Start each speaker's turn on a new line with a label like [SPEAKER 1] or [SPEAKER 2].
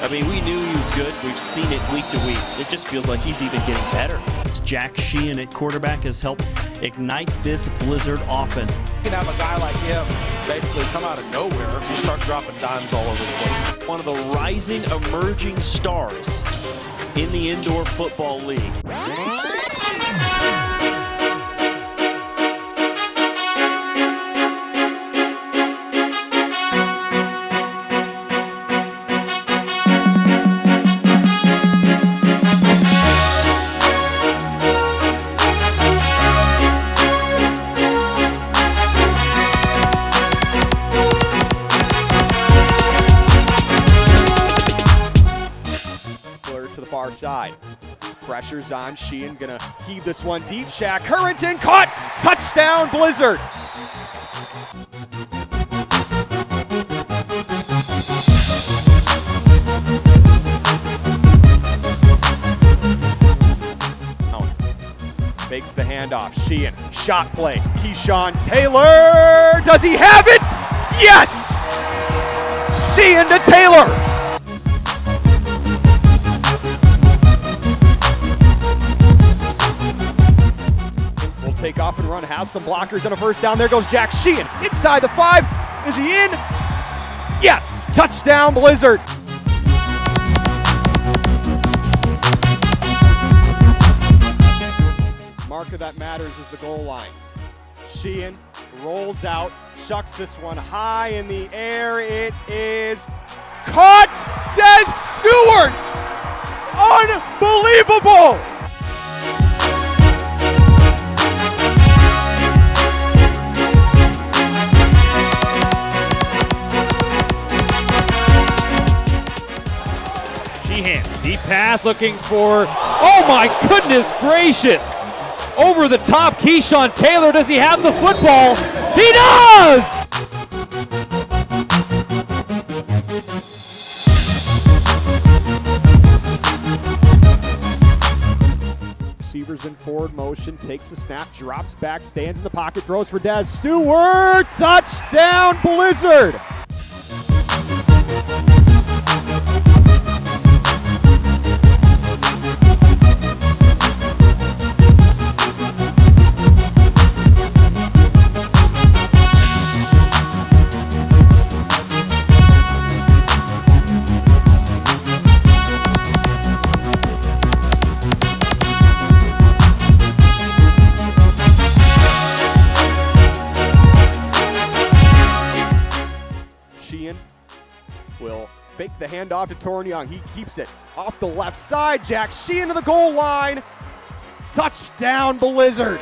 [SPEAKER 1] I mean, we knew he was good. We've seen it week to week. It just feels like he's even getting better. Jack Sheehan at quarterback has helped ignite this Blizzard offense.
[SPEAKER 2] You can have a guy like him basically come out of nowhere and start dropping dimes all over the place.
[SPEAKER 1] One of the rising, emerging stars in the indoor football league.
[SPEAKER 3] To the far side. Pressure's on Sheehan, gonna heave this one deep. Shaq Currington caught! Touchdown Blizzard! Makes the handoff. Sheehan, shot play. Keyshawn Taylor! Does he have it? Yes! Sheehan to Taylor! Take off and run, has some blockers and a first down. There goes Jack Sheehan inside the 5. Is he in? Yes! Touchdown Blizzard! Marker that matters is the goal line. Sheehan rolls out, chucks this one high in the air. It is caught! Des Stewart! Unbelievable!
[SPEAKER 4] Sheehan, deep pass looking for, oh my goodness gracious! Over the top, Keyshawn Taylor, does he have the football? He does!
[SPEAKER 3] Receivers in forward motion, takes the snap, drops back, stands in the pocket, throws for Des Stewart, touchdown Blizzard! Sheehan will fake the handoff to Tornyong. He keeps it off the left side. Jack Sheehan to the goal line. Touchdown Blizzard.